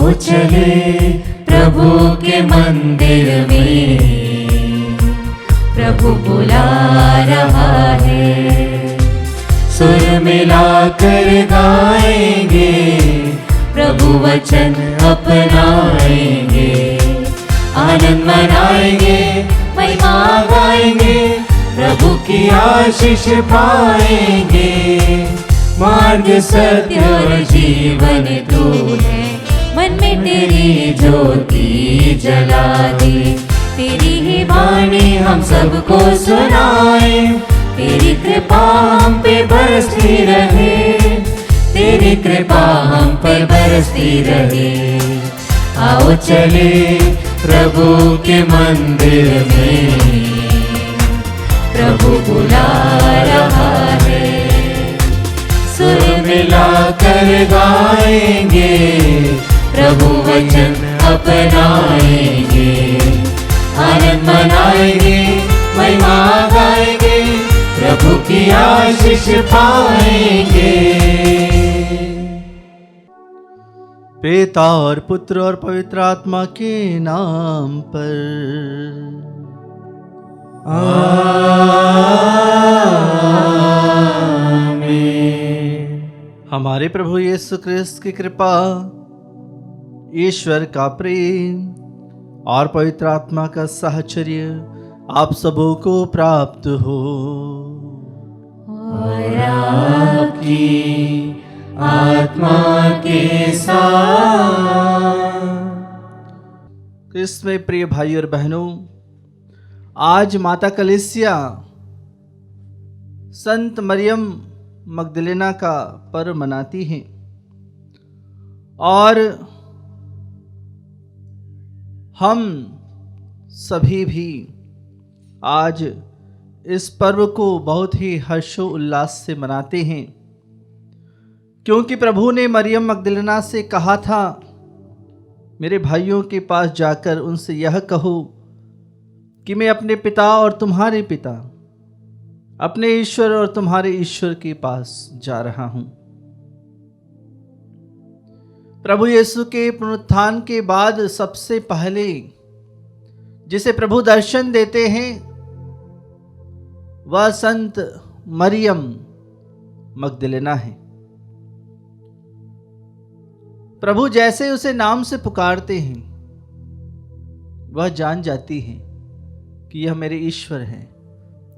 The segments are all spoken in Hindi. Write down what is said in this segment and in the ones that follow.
आओ चले प्रभु के मंदिर में, प्रभु बुला रहा है। सुर मिलाकर गाएंगे, प्रभु वचन अपनाएंगे, आनंद मनाएंगे, महिमा गाएंगे, प्रभु की आशीष पाएंगे। मार्ग सत्य और जीवन तू है, मन में तेरी ज्योति जला दे। तेरी ही वाणी हम सबको सुनाए, तेरी कृपा हम पे बरसती रहे, तेरी कृपा हम पर बरसती रहे। आओ चले प्रभु के मंदिर में, प्रभु बुला रहा है। सुर मिलाकर गाएंगे, प्रभु वचन अपनाएंगे, आनंद मनाएंगे, महिमा गाएंगे, प्रभु की आशीष पाएंगे। पिता और पुत्र और पवित्र आत्मा के नाम पर आमीन। हमारे प्रभु यीशु क्रिस्त की कृपा, ईश्वर का प्रेम और पवित्र आत्मा का साहचर्य आप सबों को प्राप्त हो। और आपकी आत्मा के साथ। क्रिस्त में प्रिय भाई और बहनों, आज माता कलीसिया संत मरियम मगदलेना का पर्व मनाती हैं और हम सभी भी आज इस पर्व को बहुत ही हर्षोल्लास से मनाते हैं, क्योंकि प्रभु ने मरियम मगदलेना से कहा था, मेरे भाइयों के पास जाकर उनसे यह कहो कि मैं अपने पिता और तुम्हारे पिता, अपने ईश्वर और तुम्हारे ईश्वर के पास जा रहा हूं। प्रभु यीशु के पुनरुत्थान के बाद सबसे पहले जिसे प्रभु दर्शन देते हैं वह संत मरियम मगदलेना है। प्रभु जैसे उसे नाम से पुकारते हैं, वह जान जाती है कि यह मेरे ईश्वर हैं,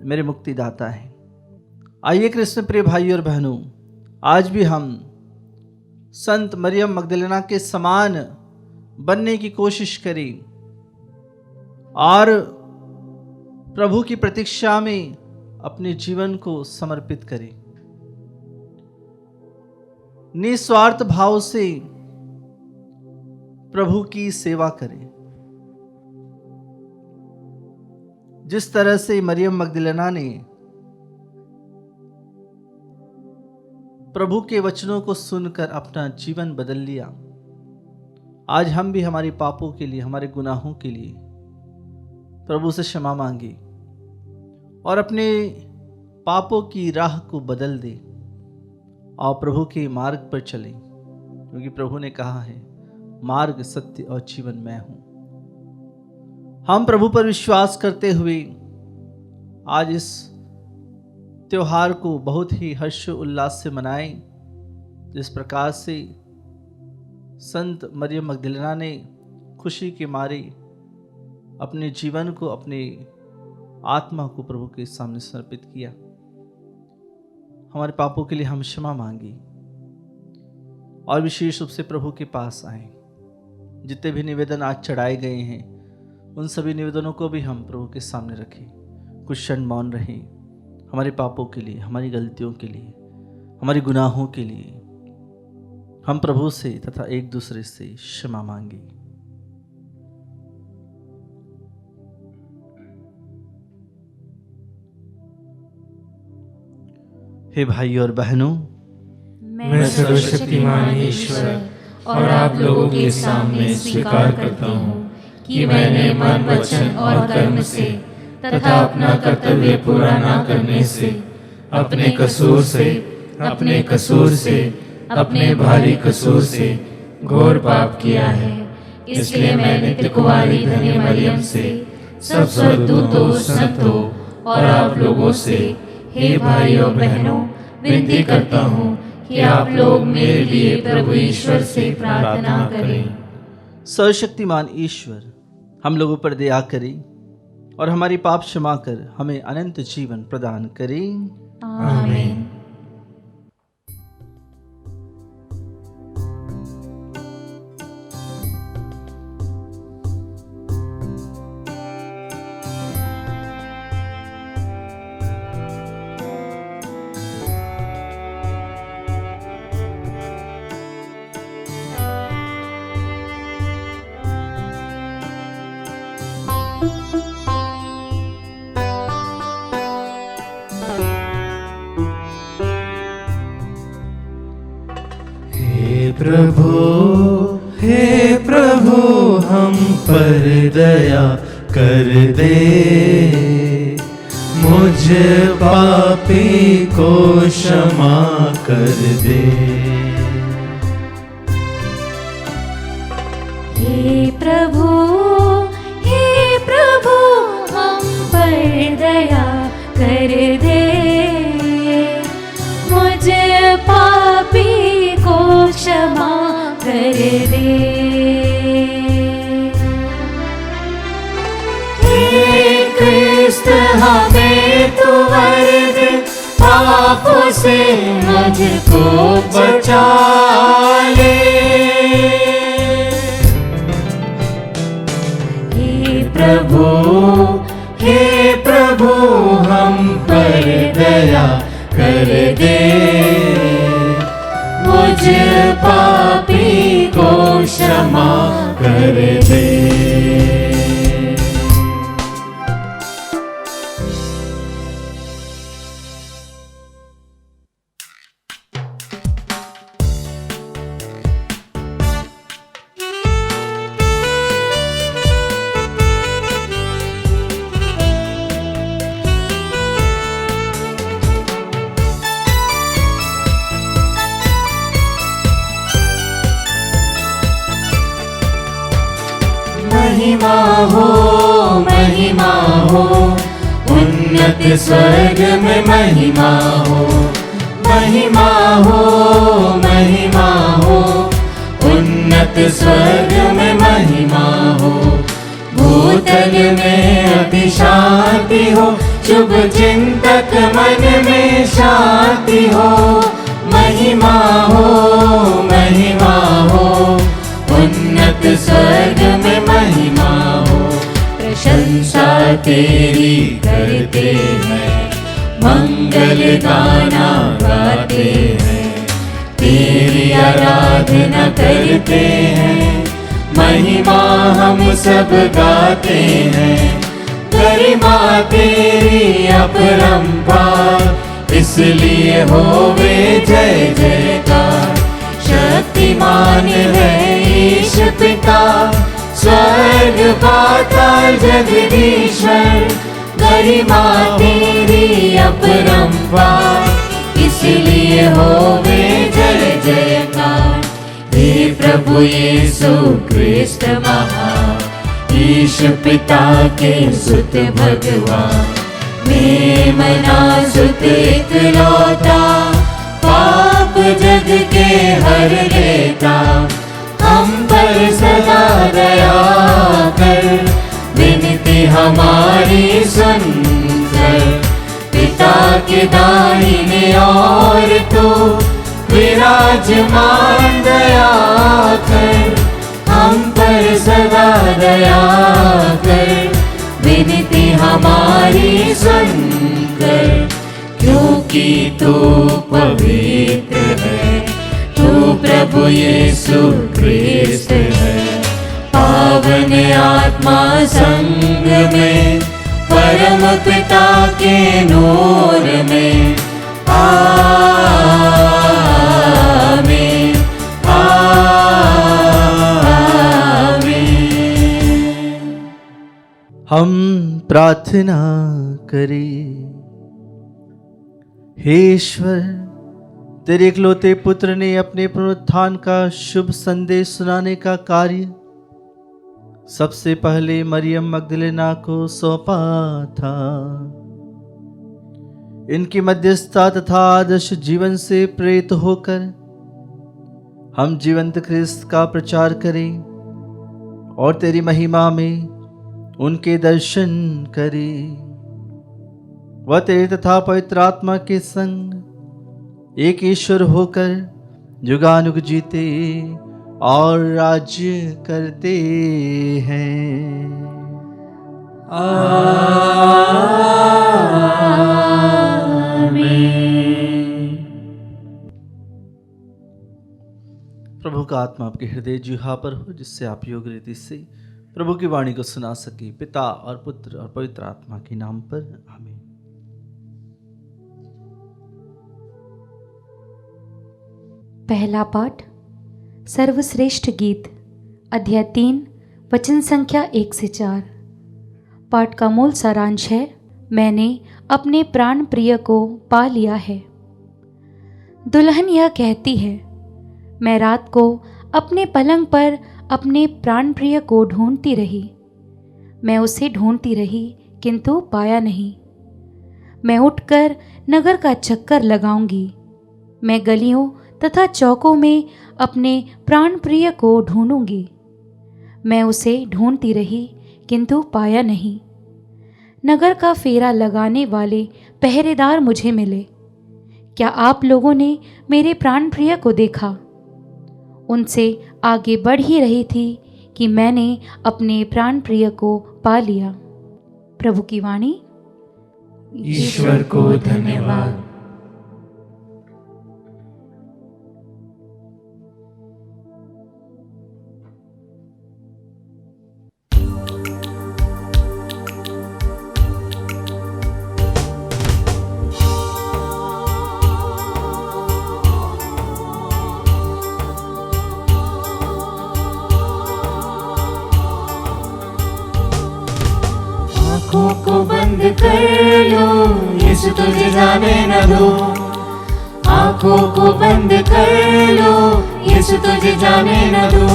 मेरे मुक्तिदाता हैं। आइए कृष्ण प्रिय भाई और बहनों, आज भी हम संत मरियम मगदलेना के समान बनने की कोशिश करें और प्रभु की प्रतीक्षा में अपने जीवन को समर्पित करें। निस्वार्थ भाव से प्रभु की सेवा करें। जिस तरह से मरियम मगदलेना ने प्रभु के वचनों को सुनकर अपना जीवन बदल लिया, आज हम भी हमारे पापों के लिए, हमारे गुनाहों के लिए प्रभु से क्षमा मांगे और अपने पापों की राह को बदल दे और प्रभु के मार्ग पर चलें, क्योंकि प्रभु ने कहा है, मार्ग सत्य और जीवन मैं हूं। हम प्रभु पर विश्वास करते हुए आज इस त्योहार को बहुत ही हर्ष उल्लास से मनाएं, जिस प्रकार से संत मरियम मगदलेना ने खुशी के मारे अपने जीवन को, अपने आत्मा को प्रभु के सामने समर्पित किया। हमारे पापों के लिए हम क्षमा मांगी और विशेष रूप से प्रभु के पास आए। जितने भी निवेदन आज चढ़ाए गए हैं, उन सभी निवेदनों को भी हम प्रभु के सामने रखें। कुछ क्षण मौन रहें, हमारे पापों के लिए, हमारी गलतियों के लिए, हमारे गुनाहों के लिए हम प्रभु से तथा एक दूसरे से क्षमा मांगे। हे भाई और बहनों, मैं सर्वशक्तिमान ईश्वर और आप लोगों के सामने स्वीकार करता हूँ कि मैंने मन, वचन और कर्म से तथा अपना कर्तव्य पूरा न करने से, अपने कसूर से, अपने भारी कसूर से घोर पाप किया है। इसलिए मैं नित्य कुंवारी धन्य मरियम से, सब स्वर्गदूतों, संतों और आप लोगों से, हे भाइयों बहनों, विनती करता हूँ कि आप लोग मेरे लिए प्रभु ईश्वर से प्रार्थना करें। सर्वशक्तिमान ईश्वर हम लोगों पर दया करें और हमारी पाप क्षमा कर हमें अनंत जीवन प्रदान करें। आमीन। हे प्रभु हम पर दया कर दे, मुझ पापी को क्षमा कर दे। हे प्रभु हम पर दया कर दे, मुझ पापी को क्षमा कर दे। हे क्रिस्त हमें तू वर दे, पापों से मुझको बचा ले। हे प्रभु हम पर दया कर दे, मुझ पापी को क्षमा कर दे। महिमा हो, उन्नत स्वर्ग में महिमा हो। महिमा हो, उन्नत स्वर्ग में महिमा हो। भूतल में अति शांति हो, शुभ चिंतक मन में शांति हो। महिमा हो, उन्नत स्वर्ग में महिमा हो। प्रशंसा तेरी करते हैं, मंगल गाना गाते हैं, तेरी आराधना करते हैं। महिमा हम सब गाते हैं, गरिमा तेरी अपरंपार, इसलिए होवे जय जयकार। शक्तिमान है ईश पिता, स्वर्ग पाताल जगदीश्वर, गरिमा तेरी अपरंपार, इसलिए होवे जय जयकार। हे प्रभु यीशु क्रिस्त महान, ईश पिता के सुत भगवान, मेमना सुत इकलौता, पाप जग के हर लेता। हम पर सदा दया कर, विनती हमारी सुन कर। पिता के दाहिने और तू विराजमान दया कर। हम पर सदा दया कर, विनती हमारी सुन कर। क्योंकि तू पवित्र है, तू प्रभु यीशु क्रिस्त है। पावन आत्मा संग में, परम पिता के नूर में। आमीन, आमीन। हम प्रार्थना करें। हे ईश्वर, तेरे इकलौते पुत्र ने अपने पुनरुत्थान का शुभ संदेश सुनाने का कार्य सबसे पहले मरियम मगदलेना को सौंपा था। इनकी मध्यस्थता तथा आदर्श जीवन से प्रेरित होकर हम जीवंत ख्रिस्त का प्रचार करें और तेरी महिमा में उनके दर्शन करें। वह तेरे तथा पवित्र आत्मा के संग एक ईश्वर होकर युगानुग जीते और राज्य करते हैं। प्रभु का आत्मा आपके हृदय जिह्वा पर हो, जिससे आप योग्य रीति से प्रभु की वाणी को सुना सके। पिता और पुत्र और पवित्र आत्मा के नाम पर आमीन। पहला पाठ सर्वश्रेष्ठ गीत, अध्याय 3, वचन संख्या 1 से 4। पाठ का मूल सारांश है, मैंने अपने प्राण प्रिय को पा लिया है। दुल्हन यह कहती है, मैं रात को अपने पलंग पर अपने प्राण प्रिय को ढूंढती रही। मैं उसे ढूंढती रही किंतु पाया नहीं। मैं उठकर नगर का चक्कर लगाऊंगी। मैं गलियों तथा चौकों में अपने प्राण प्रिय को ढूंढूंगी। मैं उसे ढूंढती रही किंतु पाया नहीं। नगर का फेरा लगाने वाले पहरेदार मुझे मिले। क्या आप लोगों ने मेरे प्राण प्रिय को देखा? उनसे आगे बढ़ ही रही थी कि मैंने अपने प्राण प्रिय को पा लिया। प्रभु की वाणी। ईश्वर को धन्यवाद। आँखों को बंद कर लो, यीशु तुझे जाने न दो। आँखों को बंद कर लो, यीशु तुझे जाने न दो।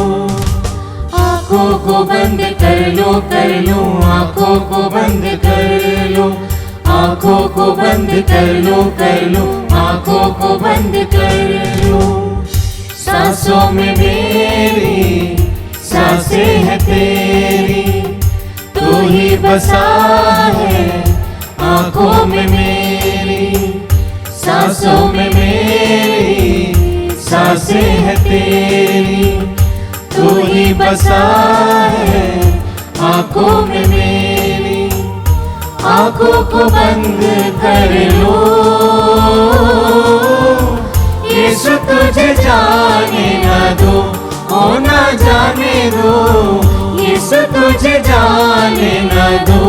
आँखों को बंद कर लो, आँखों को बंद कर लो, आँखों को बंद कर लो, आँखों को बंद कर लो। सांसों में मेरी सांसें है तेरी, तू ही बसा है आँखों में मेरी। सांसों में मेरी सांसें है तेरी, तू ही बसा है आँखों में मेरी। आँखों को बंद कर लो, यीशु तुझे जाने न दो, ओ ना जाने दो, यीशु तुझे जाने न दो।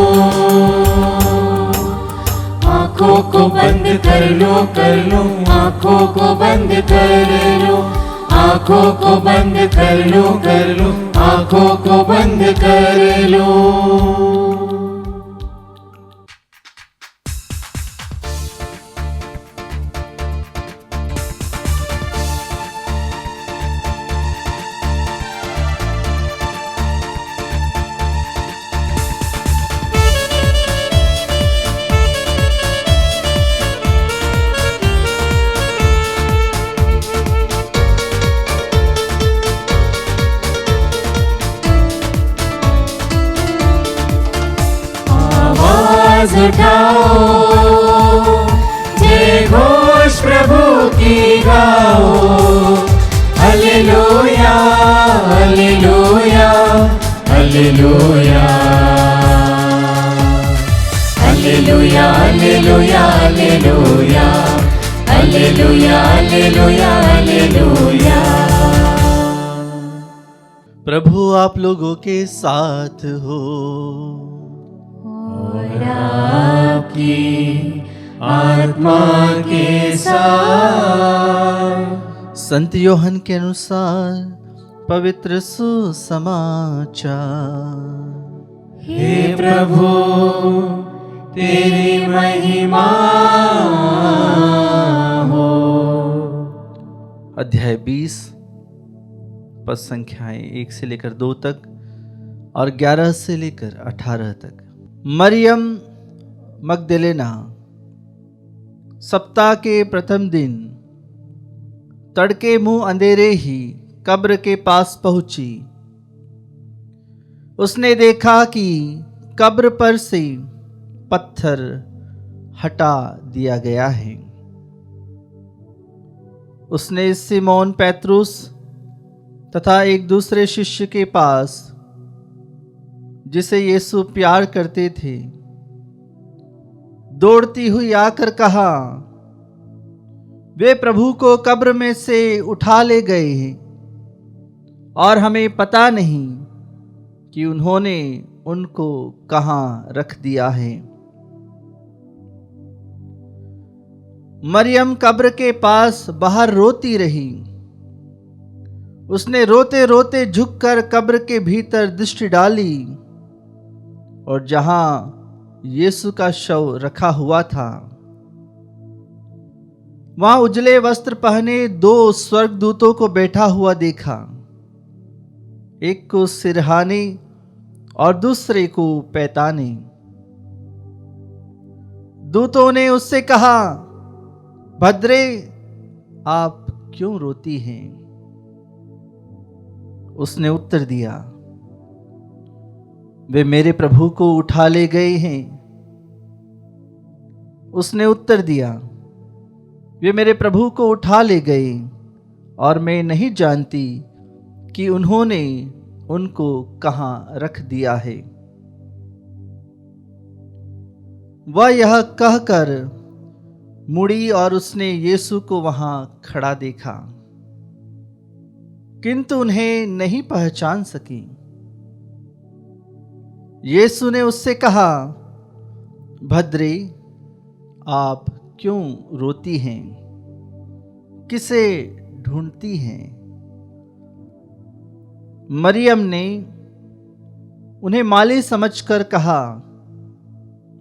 आँखों को बंद कर लो, आँखों को बंद कर लो, आँखों को बंद कर लो, आँखों को बंद कर लो। आवाज उठाओ, जय घोष प्रभु की गाओ। Hallelujah, hallelujah, hallelujah, hallelujah, hallelujah, hallelujah, hallelujah, hallelujah, hallelujah. प्रभु आप लोगों के साथ हो और आपकी आत्मा के साथ। संत योहन के अनुसार पवित्र सुसमाचार। हे प्रभु तेरी महिमा हो। अध्याय 20 पद संख्याएं 1 से लेकर 2 तक और 11 से लेकर 18 तक। मरियम मगदलेना सप्ताह के प्रथम दिन तड़के मुंह अंधेरे ही कब्र के पास पहुंची। उसने देखा कि कब्र पर से पत्थर हटा दिया गया है। उसने सिमोन पेत्रुस तथा एक दूसरे शिष्य के पास, जिसे यीशु प्यार करते थे, दौड़ती हुई आकर कहा, वे प्रभु को कब्र में से उठा ले गए हैं और हमें पता नहीं कि उन्होंने उनको कहां रख दिया है। मरियम कब्र के पास बाहर रोती रही। उसने रोते रोते झुककर कब्र के भीतर दृष्टि डाली और जहां यीशु का शव रखा हुआ था, वहां उजले वस्त्र पहने 2 स्वर्गदूतों को बैठा हुआ देखा, एक को सिरहाने और दूसरे को पैताने। दूतों ने उससे कहा, भद्रे, आप क्यों रोती हैं? उसने उत्तर दिया, वे मेरे प्रभु को उठा ले गए हैं। उसने उत्तर दिया, वे मेरे प्रभु को उठा ले गए और मैं नहीं जानती कि उन्होंने उनको कहां रख दिया है। वह यह कहकर मुड़ी और उसने यीशु को वहां खड़ा देखा, किंतु उन्हें नहीं पहचान सकी। यीशु ने उससे कहा, भद्रे, आप क्यों रोती हैं? किसे ढूंढती हैं? मरियम ने उन्हें माली समझकर कहा,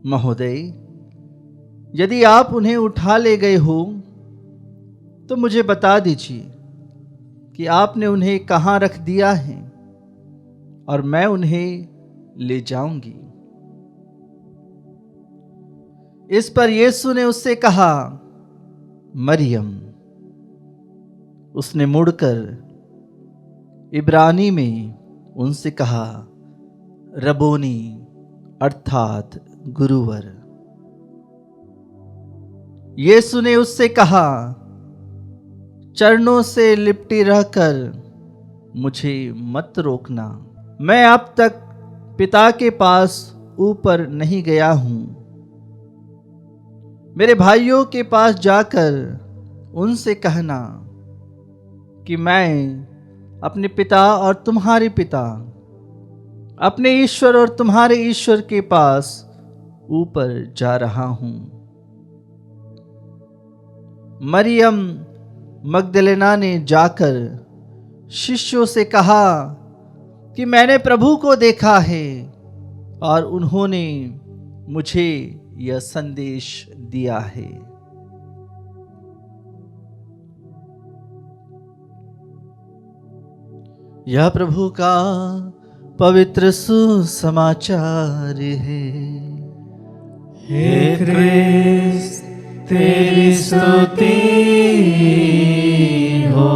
महोदय, यदि आप उन्हें उठा ले गए हो तो मुझे बता दीजिए कि आपने उन्हें कहां रख दिया है और मैं उन्हें ले जाऊंगी। इस पर यीशु ने उससे कहा, मरियम। उसने मुड़कर इब्रानी में उनसे कहा, रबोनी, अर्थात गुरुवर। यीशु ने उससे कहा, चरणों से लिपटी रहकर मुझे मत रोकना। मैं अब तक पिता के पास ऊपर नहीं गया हूं। मेरे भाइयों के पास जाकर उनसे कहना कि मैं अपने पिता और तुम्हारे पिता, अपने ईश्वर और तुम्हारे ईश्वर के पास ऊपर जा रहा हूं। मरियम मगदलेना ने जाकर शिष्यों से कहा कि मैंने प्रभु को देखा है और उन्होंने मुझे यह संदेश दिया है। यह प्रभु का पवित्र सुसमाचार है। हे क्रिस्त, तेरी स्तुति हो।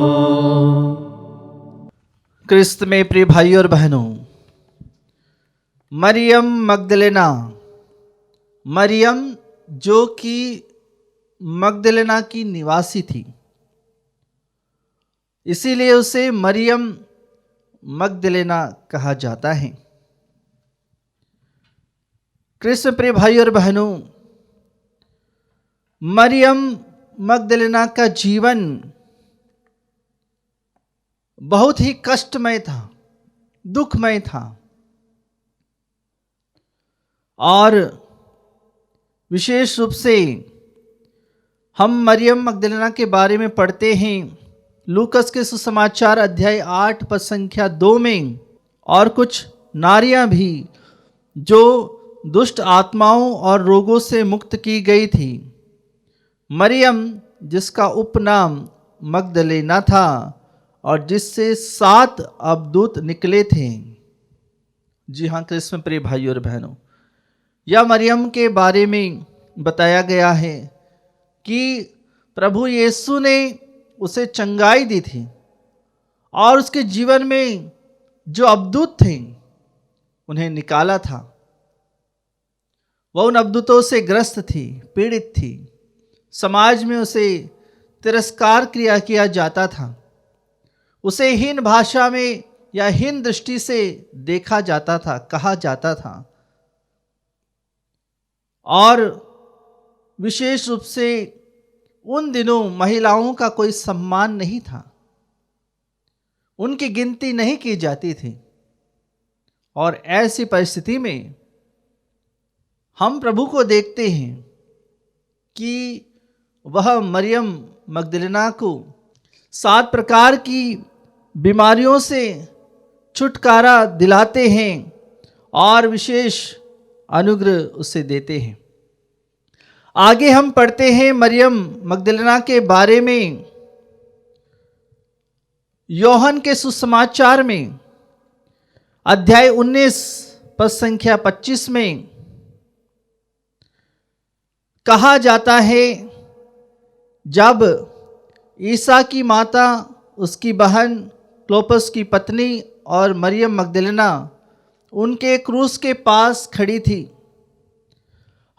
क्रिस्त में प्रिय भाइयों और बहनों, मरियम मगदलेना, मरियम जो कि मगदलेना की निवासी थी, इसीलिए उसे मरियम मगदलेना कहा जाता है। कृष्ण प्रिय भाई और बहनों, मरियम मगदलेना का जीवन बहुत ही कष्टमय था, दुखमय था। और विशेष रूप से हम मरियम मगदलेना के बारे में पढ़ते हैं लूकस के सुसमाचार अध्याय 8 पद संख्या 2 में, और कुछ नारियां भी जो दुष्ट आत्माओं और रोगों से मुक्त की गई थी। मरियम, जिसका उपनाम मगदलेना था और जिससे 7 अबदूत निकले थे। जी हाँ कृष्ण प्रिय भाई और बहनों, यह मरियम के बारे में बताया गया है कि प्रभु यीशु ने उसे चंगाई दी थी और उसके जीवन में जो अबदूत थे उन्हें निकाला था। वह उन अबदूतों से ग्रस्त थी, पीड़ित थी। समाज में उसे तिरस्कार किया जाता था। उसे हीन भाषा में या हीन दृष्टि से देखा जाता था, कहा जाता था। और विशेष रूप से उन दिनों महिलाओं का कोई सम्मान नहीं था, उनकी गिनती नहीं की जाती थी। और ऐसी परिस्थिति में हम प्रभु को देखते हैं कि वह मरियम मगदलेना को 7 प्रकार की बीमारियों से छुटकारा दिलाते हैं और विशेष अनुग्रह उसे देते हैं। आगे हम पढ़ते हैं मरियम मगदलेना के बारे में योहन के सुसमाचार में अध्याय 19 पद संख्या 25 में कहा जाता है, जब ईसा की माता, उसकी बहन क्लोपस की पत्नी और मरियम मगदलेना उनके क्रूस के पास खड़ी थी,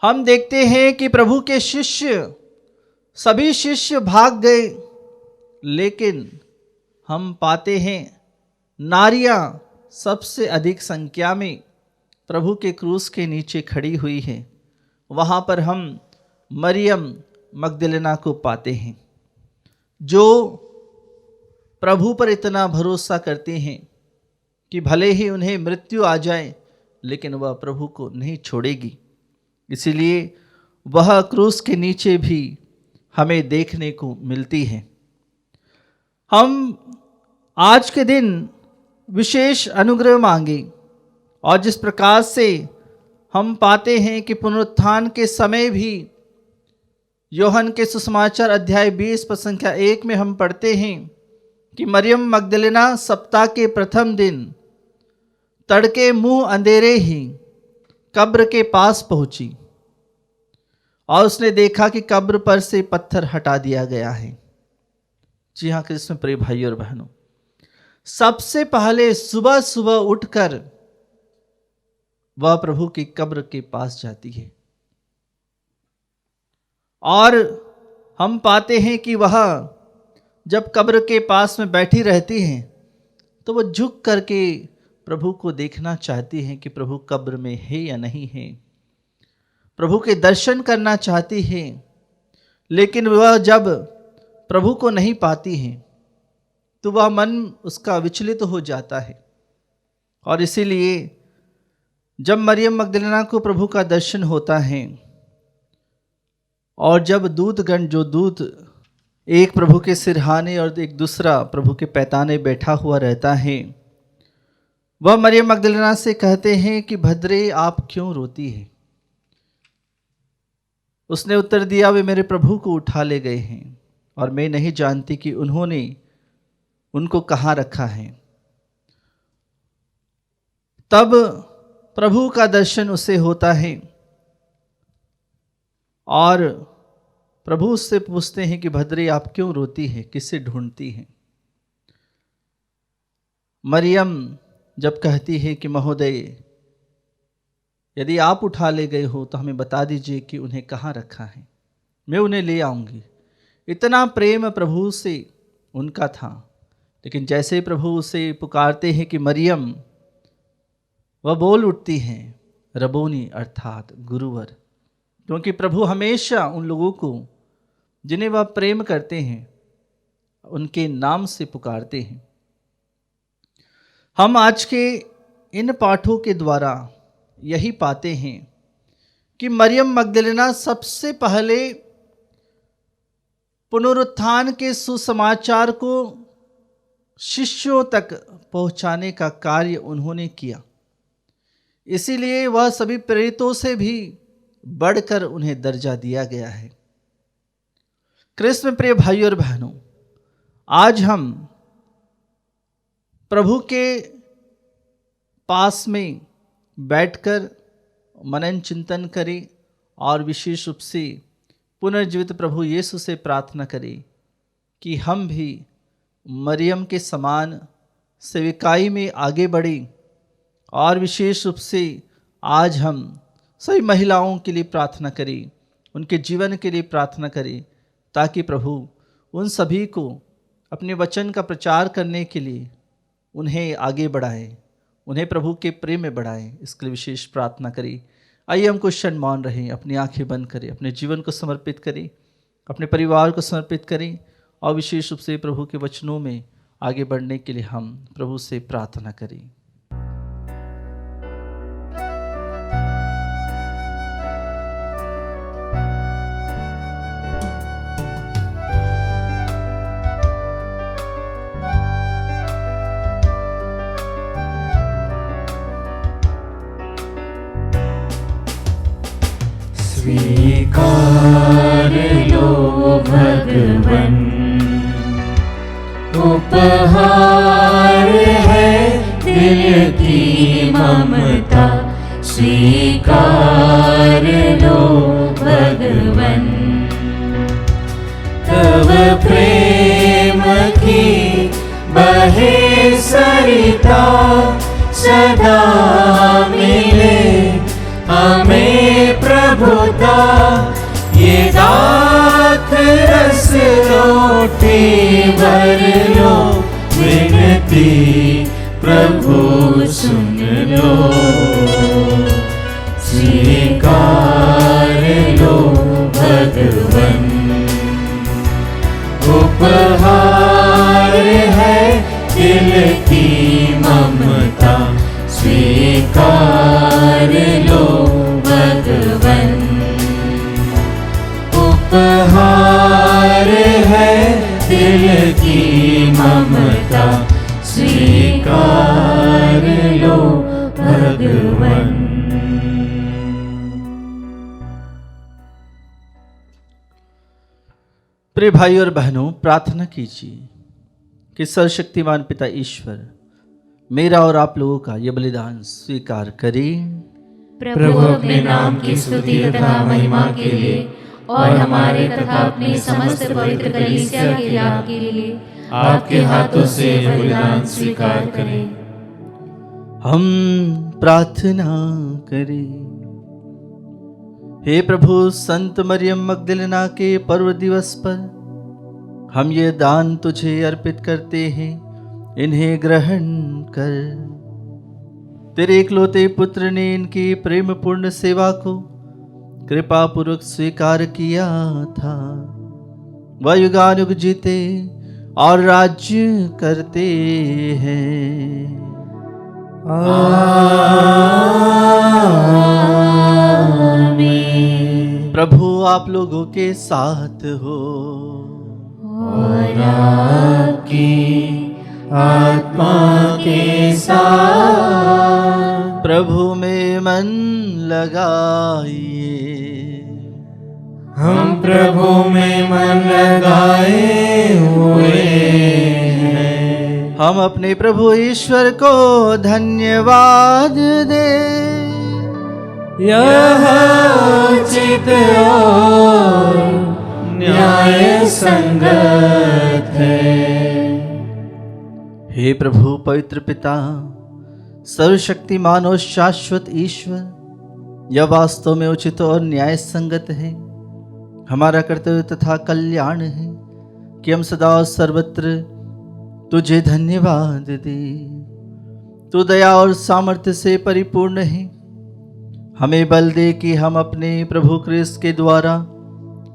हम देखते हैं कि प्रभु के सभी शिष्य भाग गए, लेकिन हम पाते हैं नारियां सबसे अधिक संख्या में प्रभु के क्रूस के नीचे खड़ी हुई है। वहां पर हम मरियम मगदलेना को पाते हैं जो प्रभु पर इतना भरोसा करते हैं कि भले ही उन्हें मृत्यु आ जाए लेकिन वह प्रभु को नहीं छोड़ेगी। इसीलिए वह क्रूस के नीचे भी हमें देखने को मिलती है। हम आज के दिन विशेष अनुग्रह मांगे और जिस प्रकार से हम पाते हैं कि पुनरुत्थान के समय भी योहन के सुसमाचार अध्याय 20 पद संख्या 1 में हम पढ़ते हैं कि मरियम मगदलेना सप्ताह के प्रथम दिन तड़के मुंह अंधेरे ही कब्र के पास पहुंची और उसने देखा कि कब्र पर से पत्थर हटा दिया गया है। जी हाँ कृष्ण प्रिय भाई और बहनों, सबसे पहले सुबह सुबह उठकर वह प्रभु की कब्र के पास जाती है और हम पाते हैं कि वह जब कब्र के पास में बैठी रहती हैं तो वह झुक करके प्रभु को देखना चाहती हैं कि प्रभु कब्र में है या नहीं है, प्रभु के दर्शन करना चाहती है। लेकिन वह जब प्रभु को नहीं पाती हैं तो वह मन उसका विचलित हो जाता है और इसीलिए जब मरियम मगदलेना को प्रभु का दर्शन होता है और जब दूतगण, जो दूत एक प्रभु के सिरहाने और एक दूसरा प्रभु के पैताने बैठा हुआ रहता है, वह मरियम मगदलेना से कहते हैं कि भद्रे आप क्यों रोती है। उसने उत्तर दिया, वे मेरे प्रभु को उठा ले गए हैं और मैं नहीं जानती कि उन्होंने उनको कहाँ रखा है। तब प्रभु का दर्शन उसे होता है और प्रभु उससे पूछते हैं कि भद्रे आप क्यों रोती है, किसे ढूंढती है। मरियम जब कहती है कि महोदय यदि आप उठा ले गए हो तो हमें बता दीजिए कि उन्हें कहाँ रखा है, मैं उन्हें ले आऊँगी। इतना प्रेम प्रभु से उनका था। लेकिन जैसे प्रभु उसे पुकारते हैं कि मरियम, वह बोल उठती हैं रबोनी अर्थात गुरुवर, क्योंकि प्रभु हमेशा उन लोगों को जिन्हें वह प्रेम करते हैं उनके नाम से पुकारते हैं। हम आज के इन पाठों के द्वारा यही पाते हैं कि मरियम मगदलेना सबसे पहले पुनरुत्थान के सुसमाचार को शिष्यों तक पहुंचाने का कार्य उन्होंने किया। इसीलिए वह सभी प्रेरितों से भी बढ़कर उन्हें दर्जा दिया गया है। कृष्ण प्रिय भाई और बहनों, आज हम प्रभु के पास में बैठकर मनन चिंतन करें और विशेष रूप से पुनर्जीवित प्रभु यीशु से प्रार्थना करें कि हम भी मरियम के समान सेविकाई में आगे बढ़ें। और विशेष रूप से आज हम सभी महिलाओं के लिए प्रार्थना करें, उनके जीवन के लिए प्रार्थना करें, ताकि प्रभु उन सभी को अपने वचन का प्रचार करने के लिए उन्हें आगे बढ़ाए, उन्हें प्रभु के प्रेम में बढ़ाए। इसके लिए विशेष प्रार्थना करें। आइए हम कुछ क्षण मौन रहें, अपनी आंखें बंद करें, अपने जीवन को समर्पित करें, अपने परिवार को समर्पित करें और विशेष रूप से प्रभु के वचनों में आगे बढ़ने के लिए हम प्रभु से प्रार्थना करें। स्वीकार लो भगवन, उपहार है दिल की ममता। स्वीकार लो भगवन, तब प्रेम की बहे सरिता सदा मिले हमें प्रभुता। ये दाख रस रोटी भर लो, विनती प्रभु सुन लो। स्वीकार लो भगवन, उपहार है दिल की ममता। स्वीकार लो भगवन, उपहार है दिल की ममता। स्वीकार लो भगवन। प्रिय भाई और बहनों, प्रार्थना कीजिए कि सर्वशक्तिमान पिता ईश्वर मेरा और आप लोगों का ये बलिदान स्वीकार करें। प्रभु अपने नाम की स्तुति तथा महिमा के लिए और हमारे तथा अपने समस्त पवित्र कलीसिया के लाभ के लिए आपके हाथों से बलिदान स्वीकार करें। हम प्रार्थना करें। हे प्रभु, संत मरियम मगदलेना के पर्व दिवस पर हम ये दान तुझे अर्पित करते हैं, इन्हें ग्रहण कर। तेरे इकलौते पुत्र ने इनकी प्रेम पूर्ण सेवा को कृपा पूर्वक स्वीकार किया था। वह युगानुग जीते और राज्य करते हैं। आमीन। प्रभु आप लोगों के साथ हो और आपकी आत्मा के साथ। प्रभु में मन लगाइए। हम प्रभु में मन लगाए हुए हैं। हम अपने प्रभु ईश्वर को धन्यवाद दे। यह उचित और न्याय संगत है। हे प्रभु पवित्र पिता, सर्वशक्तिमान और शाश्वत ईश्वर, यह वास्तव में उचित और न्याय संगत है, हमारा कर्तव्य तथा कल्याण है कि हम सदा और सर्वत्र तुझे धन्यवाद दे। तू दया और सामर्थ्य से परिपूर्ण है। हमें बल दे कि हम अपने प्रभु क्रिस्त के द्वारा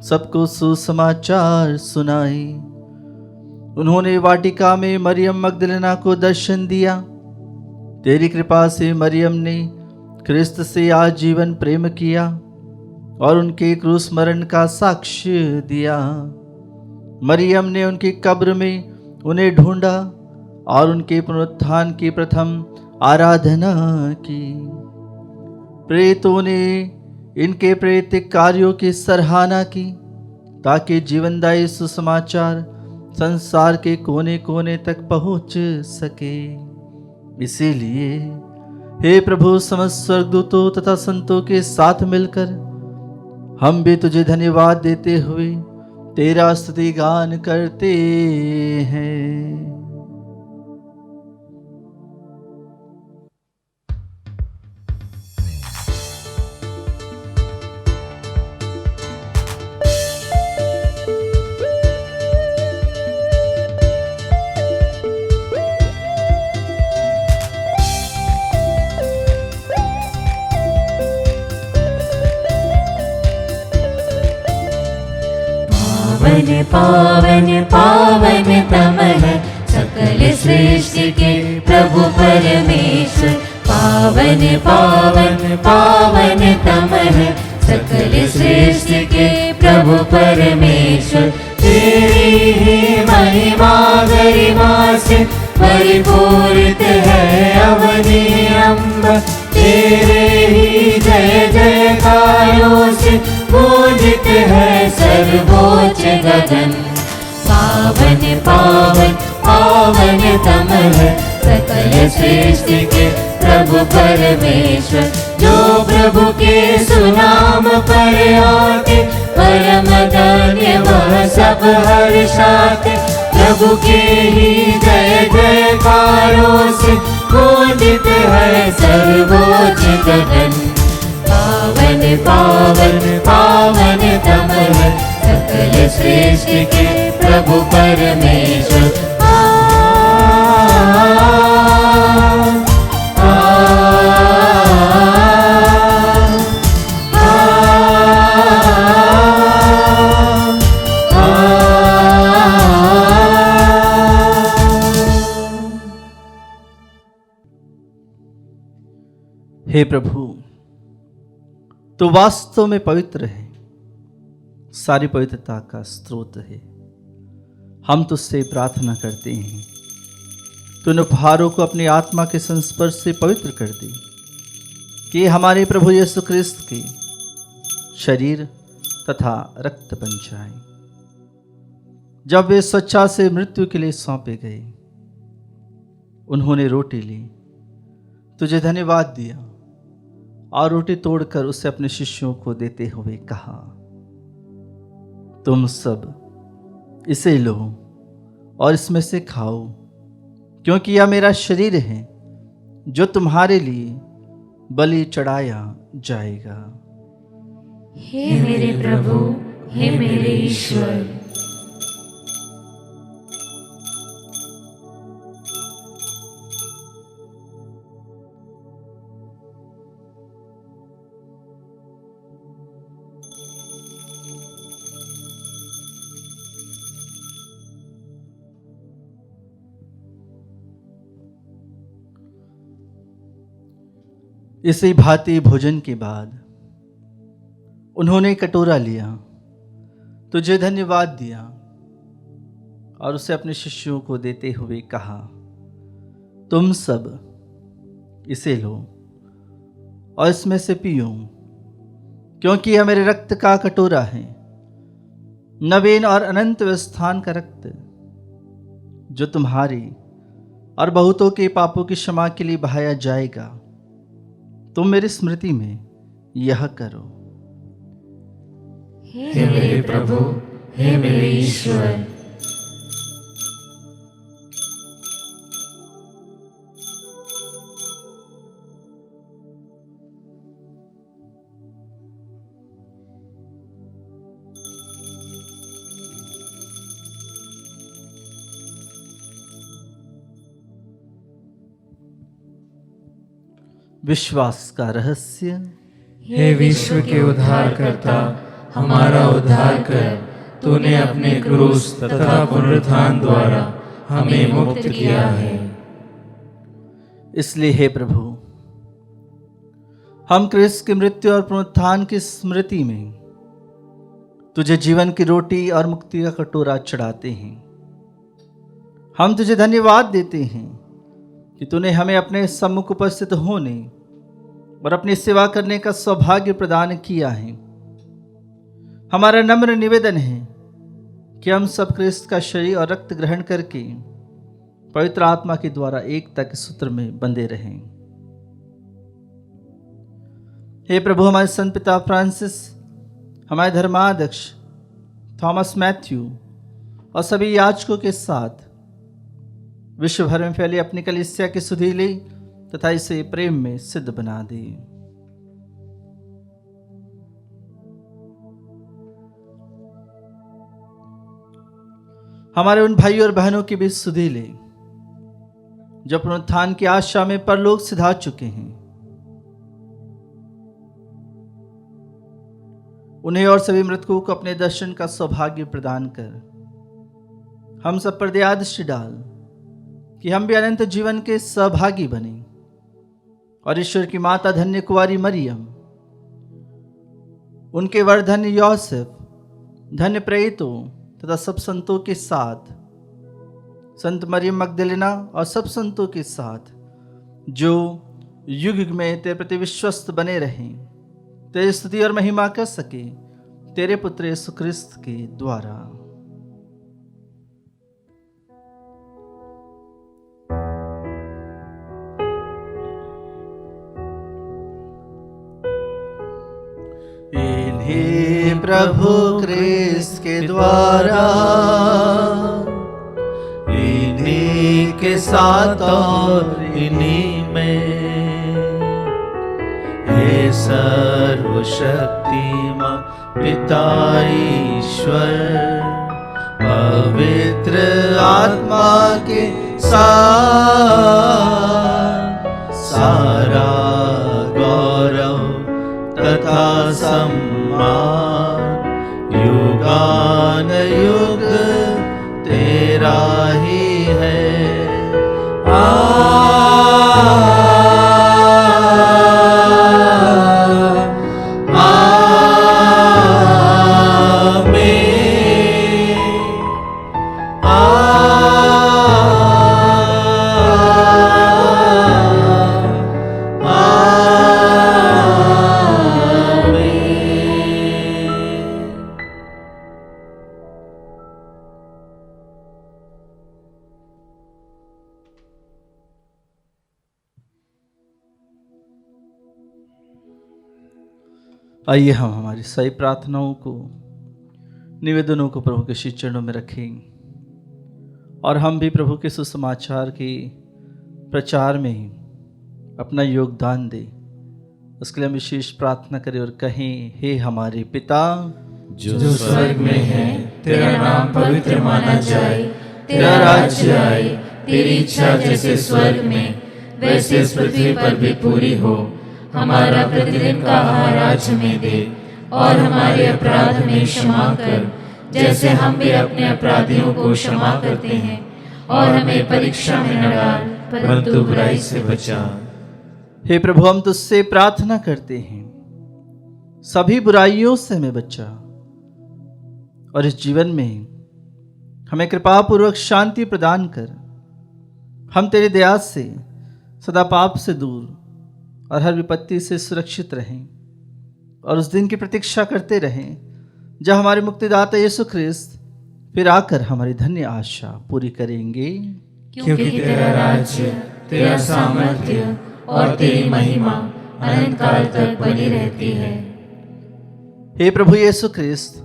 सबको सुसमाचार सुनाएं। उन्होंने वाटिका में मरियम मगदलेना को दर्शन दिया। तेरी कृपा से मरियम ने क्रिस्त से आजीवन प्रेम किया और उनके क्रूस मरण का साक्ष्य दिया। मरियम ने उनकी कब्र में उन्हें ढूंढा और उनके पुनरुत्थान की प्रथम आराधना की। प्रेतों ने इनके प्रेतिक कार्यों की सराहना की ताकि जीवनदायी सुसमाचार संसार के कोने कोने तक पहुंच सके। इसीलिए हे प्रभु, समस्त स्वर्गदूतों तथा संतों के साथ मिलकर हम भी तुझे धन्यवाद देते हुए तेरा स्तुति गान करते हैं। पावन पावन तम है सकल सृष्टि के प्रभु परमेश्वर। पावन पावन पावन तम है सकल सृष्टि के प्रभु परमेश्वर। तेरी ही महिमा गरिमा से परिपूरित है अवनी अम्बर। तेरे ही जय जयकारों से पूजित है सर्वोच्च गगन। पावन पावन पावन तम है सकल सृष्टि के प्रभु परमेश्वर। जो प्रभु के सुनाम पर आते परम धन्य वह सब हर्षाते। प्रभु के ही जय जयकारों से पूजित है सर्वोच्च गगन। पावन पावन पावन तम है सकल सृष्टि के प्रभु परमेश्वर। हे प्रभु, तो वास्तव में पवित्र है, सारी पवित्रता का स्रोत है। हम तुझसे प्रार्थना करते हैं, तू इन उपहारों को अपनी आत्मा के संस्पर्श से पवित्र कर दे, कि हमारे प्रभु यीशु क्रिस्त के शरीर तथा रक्त बन जाए। जब वे स्वेच्छा से मृत्यु के लिए सौंपे गए, उन्होंने रोटी ली, तुझे धन्यवाद दिया और रोटी तोड़कर उसे अपने शिष्यों को देते हुए कहा, तुम सब इसे लो और इसमें से खाओ, क्योंकि यह मेरा शरीर है जो तुम्हारे लिए बलि चढ़ाया जाएगा। हे मेरे प्रभु, हे मेरे ईश्वर। इसी भांति भोजन के बाद उन्होंने कटोरा लिया, तुझे धन्यवाद दिया और उसे अपने शिष्यों को देते हुए कहा, तुम सब इसे लो और इसमें से पियो, क्योंकि यह मेरे रक्त का कटोरा है, नवीन और अनंत व्यवस्थान का रक्त, जो तुम्हारी और बहुतों के पापों की क्षमा के लिए बहाया जाएगा। तुम मेरी स्मृति में यह करो। हे मेरे प्रभु, हे मेरे ईश्वर। विश्वास का रहस्य। हे विश्व के उद्धारकर्ता, हमारा उद्धार कर। तूने अपने क्रूस तथा पुनरुत्थान द्वारा हमें मुक्त किया है। इसलिए हे प्रभु, हम क्रिस्त की मृत्यु और पुनरुत्थान की स्मृति में तुझे जीवन की रोटी और मुक्ति का कटोरा चढ़ाते हैं। हम तुझे धन्यवाद देते हैं कि तूने हमें अपने सम्मुख उपस्थित होने और अपनी सेवा करने का सौभाग्य प्रदान किया है। हमारा नम्र निवेदन है कि हम सब क्रिस्त का शरीर और रक्त ग्रहण करके पवित्र आत्मा के द्वारा एकता के सूत्र में बंधे रहें। हे प्रभु, हमारे संत पिता फ्रांसिस, हमारे धर्माध्यक्ष थॉमस मैथ्यू और सभी याजकों के साथ विश्व भर में फैली अपनी कलीसिया की सुधि ले तथा इसे प्रेम में सिद्ध बना दे। हमारे उन भाइयों और बहनों की भी सुधि ले जो पुनरुत्थान की आशा में परलोक सिधा चुके हैं। उन्हें और सभी मृतकों को अपने दर्शन का सौभाग्य प्रदान कर हम सब पर दया दृष्टि डाल कि हम भी अनंत जीवन के सहभागी बने और ईश्वर की माता धन्य कुंवारी मरियम, उनके वर धन्य यौसेफ, धन्य प्रेरितों तथा सब संतों के साथ, संत मरियम मगदलेना और सब संतों के साथ जो युग युग में तेरे प्रति विश्वस्त बने रहें, तेरी स्तुति और महिमा कर सके तेरे पुत्र यीशु ख्रिस्त के द्वारा। इन्हीं प्रभु ख्रिस्त के द्वारा, इन्हीं के साथ और इन्हीं में, हे सर्वशक्तिमान पिता ईश्वर, पवित्र आत्मा के साथ सारा गौरव तथा सम्मान युगान युग तेरा ही है। आइए हम हमारी सही प्रार्थनाओं को, निवेदनों को प्रभु के श्री चरणों में रखें और हम भी प्रभु के सुसमाचार के प्रचार में अपना योगदान दें। उसके लिए हम विशेष प्रार्थना करें और कहें, हे हमारे पिता जो स्वर्ग में है, तेरा नाम पवित्र माना जाए, तेरा राज्य आए, तेरी इच्छा जैसे स्वर्ग में वैसे इस पृथ्वी पर भी पूरी हो। हमारा प्रतिदिन का आहार आज हमें दे और हमारे अपराध में क्षमा कर, जैसे हम भी अपने अपराधियों को क्षमा करते हैं, और हमें परीक्षा में न डाल परंतु बुराई से बचा। हे प्रभु, हम तुझसे प्रार्थना करते हैं, सभी बुराइयों से हमें बचा और इस जीवन में हमें कृपा पूर्वक शांति प्रदान कर। हम तेरी दया से सदा पाप से दूर और हर विपत्ति से सुरक्षित रहें और उस दिन की प्रतीक्षा करते रहें जब हमारे मुक्तिदाता यीशु ख्रिस्त फिर आकर हमारी धन्य आशा पूरी करेंगे। क्योंकि तेरा राज्य, तेरा सामर्थ्य और तेरी महिमा अनंत काल तक बनी रहती है। हे प्रभु यीशु ख्रिस्त,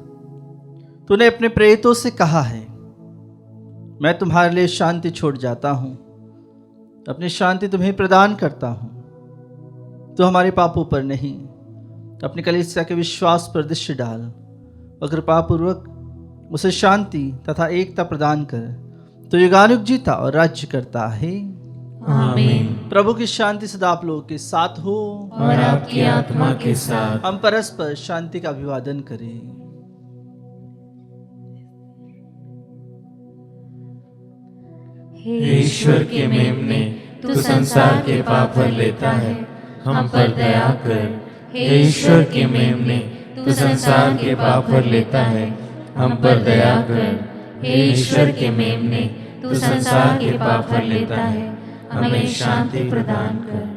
तूने अपने प्रेरितों से कहा है, मैं तुम्हारे लिए शांति छोड़ जाता हूं, अपनी शांति तुम्हें प्रदान करता हूं। तो हमारे पापों पर नहीं, अपनी कलीसिया के विश्वास पर दृष्टि डाल और कृपा पूर्वक उसे शांति तथा एकता प्रदान कर, तो युगानुग जीता और राज्य करता है। आमीन। प्रभु की शांति सदा आप लोगों के साथ हो और आपकी आत्मा के साथ। हम परस्पर शांति का अभिवादन करें। हे ईश्वर के मेमने, तू संसार के पाप भर लेता है, हम पर दया कर। हे ईश्वर के मेमने, तू संसार के पाप भर लेता है, हम पर दया कर। हे ईश्वर के मेमने, तू संसार के पाप भर लेता है, हमें शांति प्रदान कर।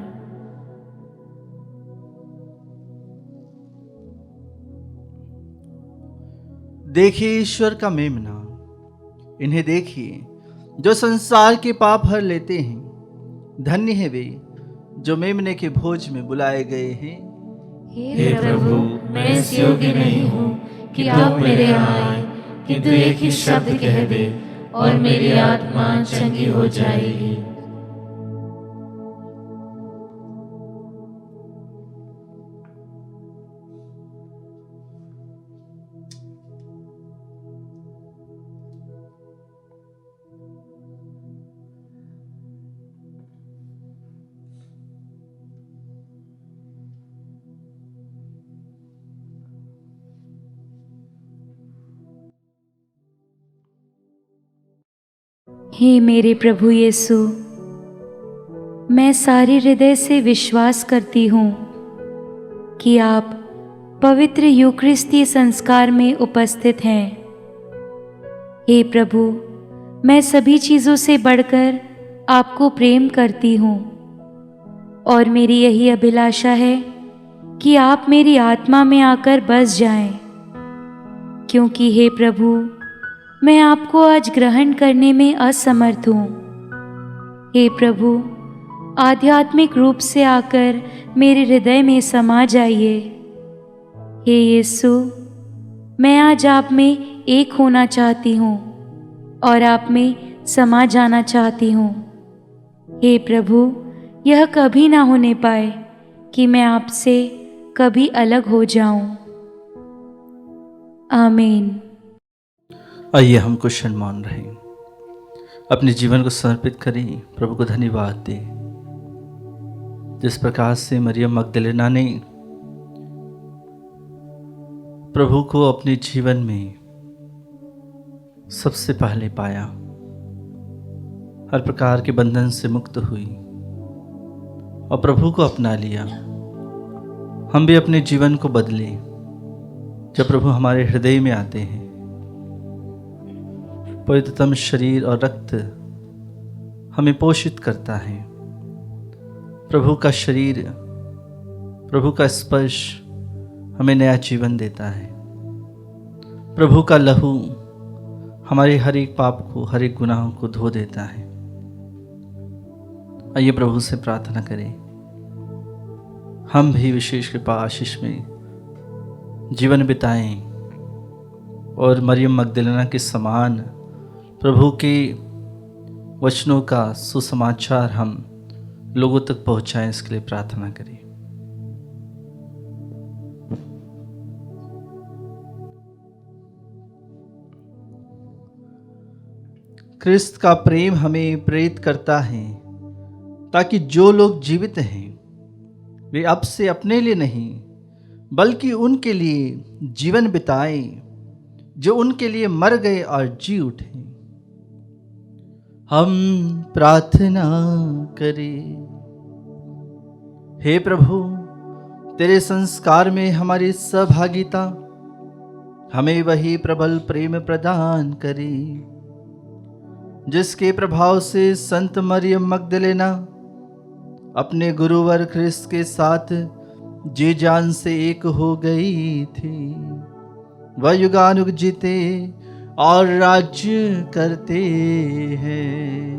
देखिए ईश्वर का मेमना। इन्हें देखिए जो संसार के पाप हर लेते हैं। धन्य है वे जो मेमने के भोज में बुलाए गए हैं। हे प्रभु, मैं इस योग्य नहीं हूँ कि आप मेरे यहाँ आए, किंतु एक ही शब्द कह दे और मेरी आत्मा चंगी हो जाएगी। हे मेरे प्रभु यीशु, मैं सारे हृदय से विश्वास करती हूँ कि आप पवित्र यूकरिस्ती संस्कार में उपस्थित हैं। हे प्रभु, मैं सभी चीज़ों से बढ़कर आपको प्रेम करती हूँ और मेरी यही अभिलाषा है कि आप मेरी आत्मा में आकर बस जाएं, क्योंकि हे प्रभु, मैं आपको आज ग्रहण करने में असमर्थ हूँ। हे प्रभु, आध्यात्मिक रूप से आकर मेरे हृदय में समा जाइए। हे यीशु, मैं आज आप में एक होना चाहती हूँ और आप में समा जाना चाहती हूँ। हे प्रभु, यह कभी ना होने पाए कि मैं आपसे कभी अलग हो जाऊं। आमीन। आइए हम कुशल मौन रहें, अपने जीवन को समर्पित करें, प्रभु को धन्यवाद दें। जिस प्रकार से मरियम मगदलेना ने प्रभु को अपने जीवन में सबसे पहले पाया, हर प्रकार के बंधन से मुक्त हुई और प्रभु को अपना लिया, हम भी अपने जीवन को बदले। जब प्रभु हमारे हृदय में आते हैं, पवित्रतम शरीर और रक्त हमें पोषित करता है। प्रभु का शरीर, प्रभु का स्पर्श हमें नया जीवन देता है। प्रभु का लहू हमारे हर एक पाप को, हर एक गुनाहों को धो देता है। आइए प्रभु से प्रार्थना करें, हम भी विशेष कृपा आशीष में जीवन बिताएं और मरियम मगदलेना के समान प्रभु के वचनों का सुसमाचार हम लोगों तक पहुंचाएं। इसके लिए प्रार्थना करें। क्रिस्त का प्रेम हमें प्रेरित करता है ताकि जो लोग जीवित हैं वे अब से अपने लिए नहीं बल्कि उनके लिए जीवन बिताएं जो उनके लिए मर गए और जी उठे। हम प्रार्थना करें। हे प्रभु, तेरे संस्कार में हमारी सहभागिता हमें वही प्रबल प्रेम प्रदान करे जिसके प्रभाव से संत मरियम मगदलेना अपने गुरुवर ख्रिस्त के साथ जी जान से एक हो गई थी। वह युगानुग जीते और राज्य करते हैं।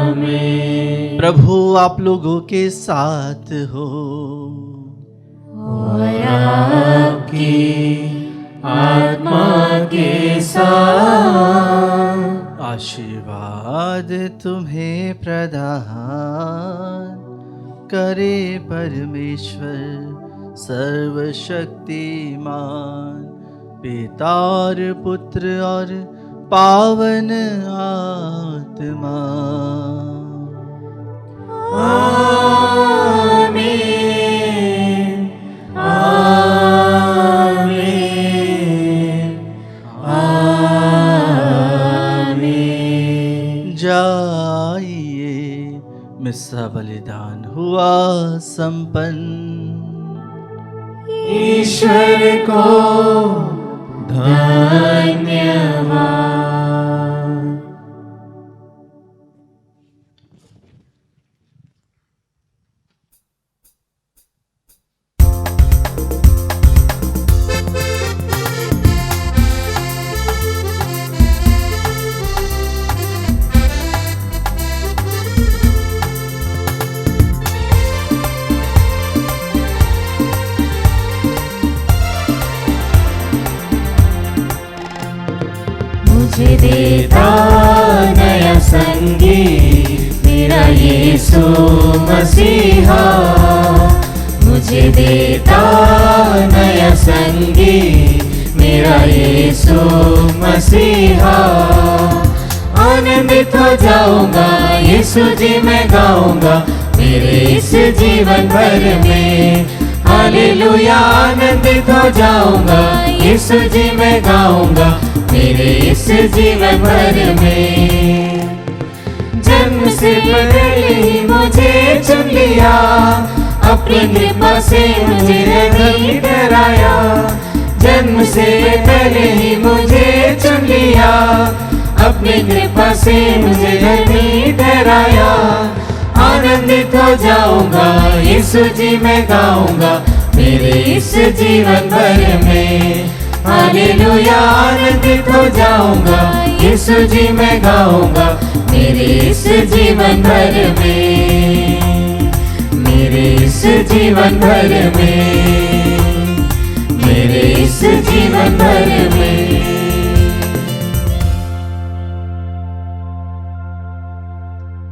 आमीन। प्रभु आप लोगों के साथ हो और आपकी आत्मा के साथ। आशीर्वाद तुम्हें प्रदान करे परमेश्वर सर्वशक्तिमान, पिता और पुत्र और पावन आत्मा। आमीन। आमीन। आमीन। जाइए, मिस्सा बलिदान हुआ संपन्न। ईश्वर को धन्यवाद। देता नया संगीत मेरा यीशु मसीहा, मुझे देता नया संगीत मेरा यीशु मसीहा। आनंदित हो जाऊंगा यीशु जी मैं गाऊंगा मेरे इस जीवन भर में, हालेलुया। आनंदित हो जाऊंगा यीशु जी मैं गाऊंगा मेरे इस जीवन भर में। जन्म से पहले ही मुझे चुन लिया, अपनी कृपा से मुझे नहीं डराया। जन्म से पहले ही मुझे चुन लिया, अपनी कृपा से मुझे नहीं डराया। आनंदित हो जाऊंगा यीशु जी मैं गाऊंगा मेरे इस जीवन भर में, हालेलुया। आनंदित हो जाऊंगा यीशु जी मैं गाऊंगा मेरे इस जीवन भर में, मेरे इस जीवन भर में।